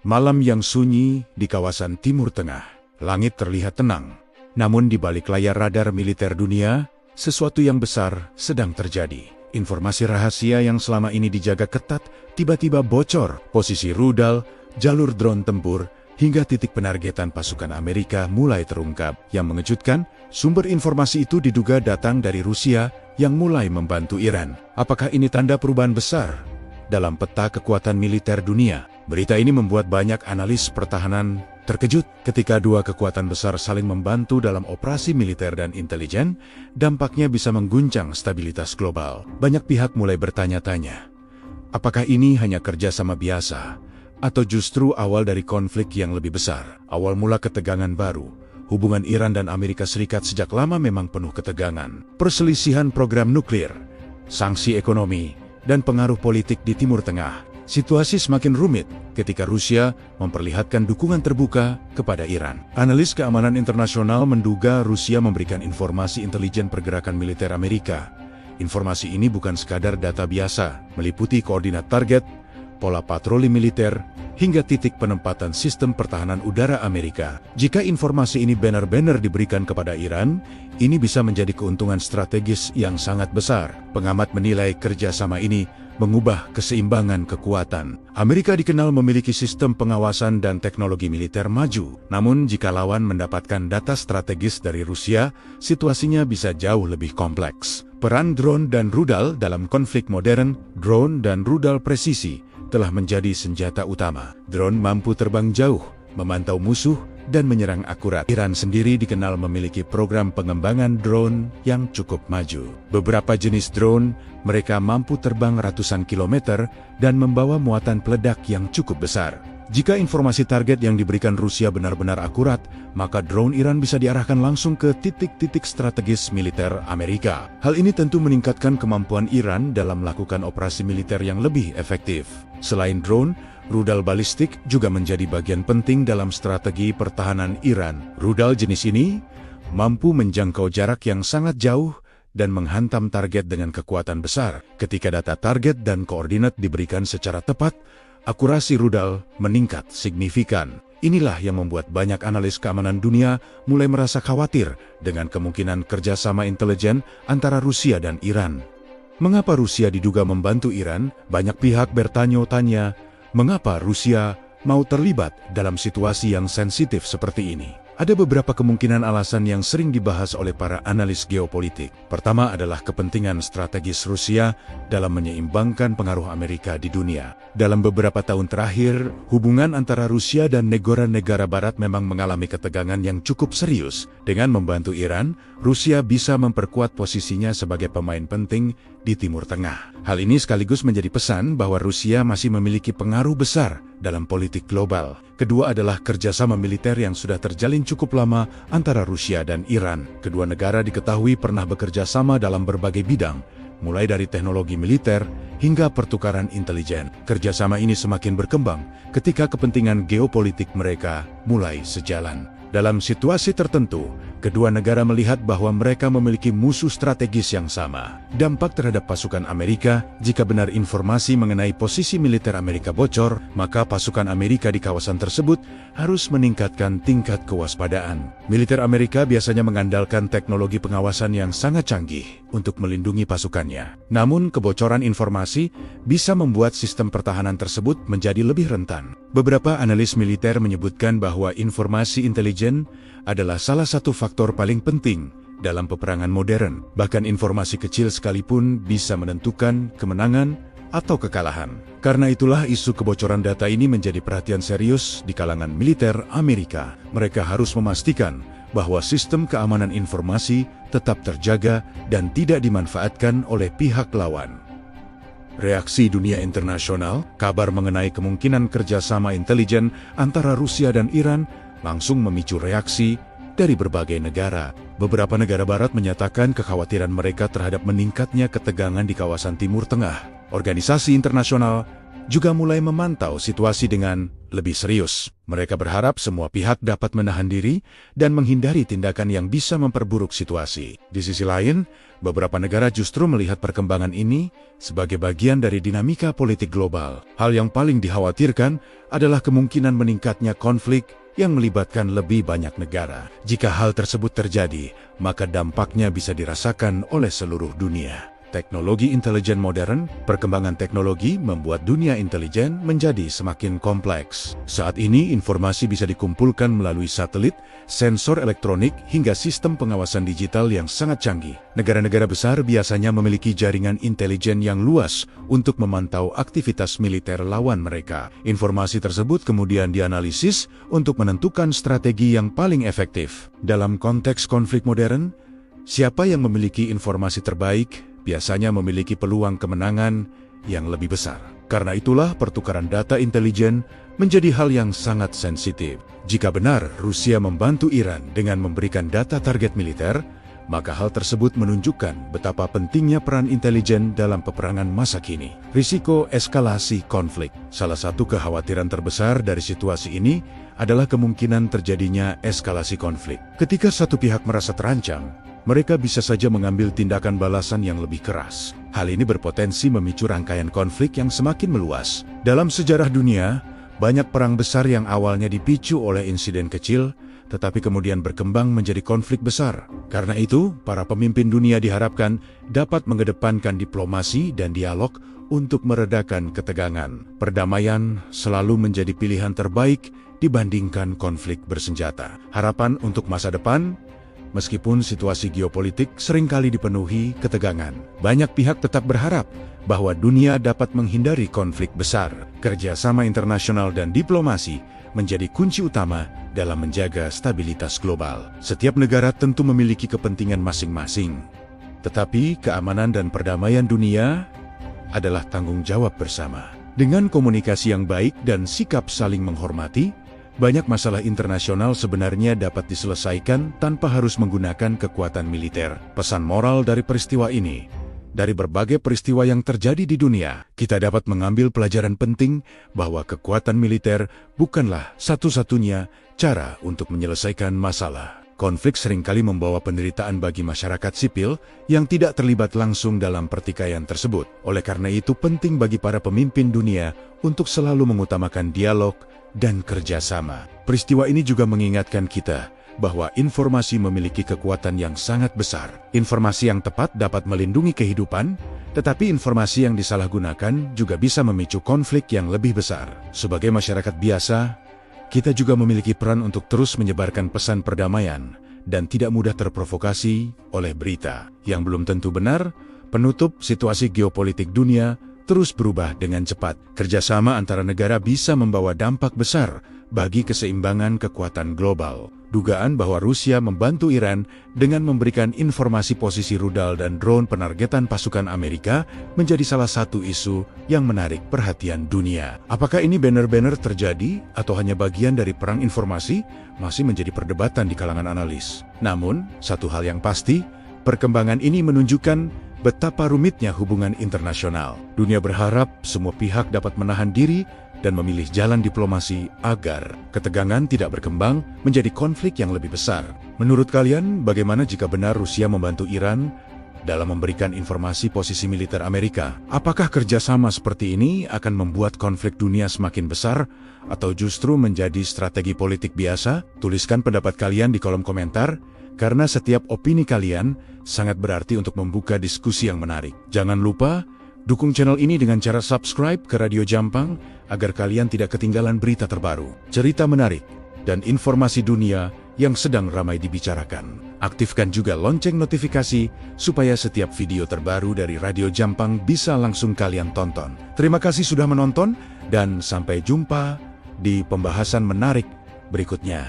Malam yang sunyi di kawasan Timur Tengah. Langit terlihat tenang. Namun di balik layar radar militer dunia, sesuatu yang besar sedang terjadi. Informasi rahasia yang selama ini dijaga ketat tiba-tiba bocor. Posisi rudal, jalur drone tempur, hingga titik penargetan pasukan Amerika mulai terungkap. Yang mengejutkan, sumber informasi itu diduga datang dari Rusia yang mulai membantu Iran. Apakah ini tanda perubahan besar dalam peta kekuatan militer dunia? Berita ini membuat banyak analis pertahanan terkejut. Ketika dua kekuatan besar saling membantu dalam operasi militer dan intelijen, dampaknya bisa mengguncang stabilitas global. Banyak pihak mulai bertanya-tanya, apakah ini hanya kerjasama biasa, atau justru awal dari konflik yang lebih besar? Awal mula ketegangan baru. Hubungan Iran dan Amerika Serikat sejak lama memang penuh ketegangan. Perselisihan program nuklir, sanksi ekonomi, dan pengaruh politik di Timur Tengah. Situasi semakin rumit ketika Rusia memperlihatkan dukungan terbuka kepada Iran. Analis keamanan internasional menduga Rusia memberikan informasi intelijen pergerakan militer Amerika. Informasi ini bukan sekadar data biasa, meliputi koordinat target, pola patroli militer, hingga titik penempatan sistem pertahanan udara Amerika. Jika informasi ini benar-benar diberikan kepada Iran, ini bisa menjadi keuntungan strategis yang sangat besar. Pengamat menilai kerjasama ini mengubah keseimbangan kekuatan. Amerika dikenal memiliki sistem pengawasan dan teknologi militer maju. Namun jika lawan mendapatkan data strategis dari Rusia, situasinya bisa jauh lebih kompleks. Peran drone dan rudal dalam konflik modern, drone dan rudal presisi telah menjadi senjata utama. Drone mampu terbang jauh, memantau musuh, dan menyerang akurat. Iran sendiri dikenal memiliki program pengembangan drone yang cukup maju. Beberapa jenis drone, mereka mampu terbang ratusan kilometer dan membawa muatan peledak yang cukup besar. Jika informasi target yang diberikan Rusia benar-benar akurat, maka drone Iran bisa diarahkan langsung ke titik-titik strategis militer Amerika. Hal ini tentu meningkatkan kemampuan Iran dalam melakukan operasi militer yang lebih efektif. Selain drone, rudal balistik juga menjadi bagian penting dalam strategi pertahanan Iran. Rudal jenis ini mampu menjangkau jarak yang sangat jauh dan menghantam target dengan kekuatan besar. Ketika data target dan koordinat diberikan secara tepat, akurasi rudal meningkat signifikan. Inilah yang membuat banyak analis keamanan dunia mulai merasa khawatir dengan kemungkinan kerjasama intelijen antara Rusia dan Iran. Mengapa Rusia diduga membantu Iran? Banyak pihak bertanya-tanya, mengapa Rusia mau terlibat dalam situasi yang sensitif seperti ini? Ada beberapa kemungkinan alasan yang sering dibahas oleh para analis geopolitik. Pertama adalah kepentingan strategis Rusia dalam menyeimbangkan pengaruh Amerika di dunia. Dalam beberapa tahun terakhir, hubungan antara Rusia dan negara-negara Barat memang mengalami ketegangan yang cukup serius. Dengan membantu Iran, Rusia bisa memperkuat posisinya sebagai pemain penting di Timur Tengah. Hal ini sekaligus menjadi pesan bahwa Rusia masih memiliki pengaruh besar dalam politik global. Kedua adalah kerjasama militer yang sudah terjalin cukup lama antara Rusia dan Iran. Kedua negara diketahui pernah bekerja sama dalam berbagai bidang, mulai dari teknologi militer hingga pertukaran intelijen. Kerjasama ini semakin berkembang ketika kepentingan geopolitik mereka mulai sejalan. Dalam situasi tertentu, kedua negara melihat bahwa mereka memiliki musuh strategis yang sama. Dampak terhadap pasukan Amerika, jika benar informasi mengenai posisi militer Amerika bocor, maka pasukan Amerika di kawasan tersebut harus meningkatkan tingkat kewaspadaan. Militer Amerika biasanya mengandalkan teknologi pengawasan yang sangat canggih untuk melindungi pasukannya. Namun, kebocoran informasi bisa membuat sistem pertahanan tersebut menjadi lebih rentan. Beberapa analis militer menyebutkan bahwa informasi intelijen adalah salah satu faktor paling penting dalam peperangan modern. Bahkan informasi kecil sekalipun bisa menentukan kemenangan atau kekalahan. Karena itulah isu kebocoran data ini menjadi perhatian serius di kalangan militer Amerika. Mereka harus memastikan bahwa sistem keamanan informasi tetap terjaga dan tidak dimanfaatkan oleh pihak lawan. Reaksi dunia internasional, kabar mengenai kemungkinan kerjasama intelijen antara Rusia dan Iran langsung memicu reaksi dari berbagai negara. Beberapa negara barat menyatakan kekhawatiran mereka terhadap meningkatnya ketegangan di kawasan Timur Tengah. Organisasi internasional juga mulai memantau situasi dengan lebih serius. Mereka berharap semua pihak dapat menahan diri dan menghindari tindakan yang bisa memperburuk situasi. Di sisi lain, beberapa negara justru melihat perkembangan ini sebagai bagian dari dinamika politik global. Hal yang paling dikhawatirkan adalah kemungkinan meningkatnya konflik yang melibatkan lebih banyak negara. Jika hal tersebut terjadi, maka dampaknya bisa dirasakan oleh seluruh dunia. Teknologi intelijen modern, perkembangan teknologi membuat dunia intelijen menjadi semakin kompleks. Saat ini informasi bisa dikumpulkan melalui satelit, sensor elektronik, hingga sistem pengawasan digital yang sangat canggih. Negara-negara besar biasanya memiliki jaringan intelijen yang luas untuk memantau aktivitas militer lawan mereka. Informasi tersebut kemudian dianalisis untuk menentukan strategi yang paling efektif. Dalam konteks konflik modern, siapa yang memiliki informasi terbaik biasanya memiliki peluang kemenangan yang lebih besar. Karena itulah pertukaran data intelijen menjadi hal yang sangat sensitif. Jika benar Rusia membantu Iran dengan memberikan data target militer, maka hal tersebut menunjukkan betapa pentingnya peran intelijen dalam peperangan masa kini. Risiko eskalasi konflik. Salah satu kekhawatiran terbesar dari situasi ini adalah kemungkinan terjadinya eskalasi konflik. Ketika satu pihak merasa terancam, mereka bisa saja mengambil tindakan balasan yang lebih keras. Hal ini berpotensi memicu rangkaian konflik yang semakin meluas. Dalam sejarah dunia, banyak perang besar yang awalnya dipicu oleh insiden kecil, tetapi kemudian berkembang menjadi konflik besar. Karena itu, para pemimpin dunia diharapkan dapat mengedepankan diplomasi dan dialog untuk meredakan ketegangan. Perdamaian selalu menjadi pilihan terbaik dibandingkan konflik bersenjata. Harapan untuk masa depan. Meskipun situasi geopolitik seringkali dipenuhi ketegangan, banyak pihak tetap berharap bahwa dunia dapat menghindari konflik besar. Kerjasama internasional dan diplomasi menjadi kunci utama dalam menjaga stabilitas global. Setiap negara tentu memiliki kepentingan masing-masing, tetapi keamanan dan perdamaian dunia adalah tanggung jawab bersama. Dengan komunikasi yang baik dan sikap saling menghormati, banyak masalah internasional sebenarnya dapat diselesaikan tanpa harus menggunakan kekuatan militer. Pesan moral dari peristiwa ini, dari berbagai peristiwa yang terjadi di dunia, kita dapat mengambil pelajaran penting bahwa kekuatan militer bukanlah satu-satunya cara untuk menyelesaikan masalah. Konflik seringkali membawa penderitaan bagi masyarakat sipil yang tidak terlibat langsung dalam pertikaian tersebut. Oleh karena itu penting bagi para pemimpin dunia untuk selalu mengutamakan dialog dan kerjasama. Peristiwa ini juga mengingatkan kita bahwa informasi memiliki kekuatan yang sangat besar. Informasi yang tepat dapat melindungi kehidupan, tetapi informasi yang disalahgunakan juga bisa memicu konflik yang lebih besar. Sebagai masyarakat biasa, kita juga memiliki peran untuk terus menyebarkan pesan perdamaian dan tidak mudah terprovokasi oleh berita yang belum tentu benar. Penutup, situasi geopolitik dunia terus berubah dengan cepat. Kerjasama antara negara bisa membawa dampak besar bagi keseimbangan kekuatan global. Dugaan bahwa Rusia membantu Iran dengan memberikan informasi posisi rudal dan drone penargetan pasukan Amerika menjadi salah satu isu yang menarik perhatian dunia. Apakah ini benar-benar terjadi atau hanya bagian dari perang informasi? Masih menjadi perdebatan di kalangan analis. Namun, satu hal yang pasti, perkembangan ini menunjukkan betapa rumitnya hubungan internasional. Dunia berharap semua pihak dapat menahan diri dan memilih jalan diplomasi agar ketegangan tidak berkembang menjadi konflik yang lebih besar. Menurut kalian, bagaimana jika benar Rusia membantu Iran dalam memberikan informasi posisi militer Amerika? Apakah kerjasama seperti ini akan membuat konflik dunia semakin besar atau justru menjadi strategi politik biasa? Tuliskan pendapat kalian di kolom komentar, karena setiap opini kalian sangat berarti untuk membuka diskusi yang menarik. Jangan lupa dukung channel ini dengan cara subscribe ke Radio Jampang agar kalian tidak ketinggalan berita terbaru, cerita menarik, dan informasi dunia yang sedang ramai dibicarakan. Aktifkan juga lonceng notifikasi supaya setiap video terbaru dari Radio Jampang bisa langsung kalian tonton. Terima kasih sudah menonton dan sampai jumpa di pembahasan menarik berikutnya.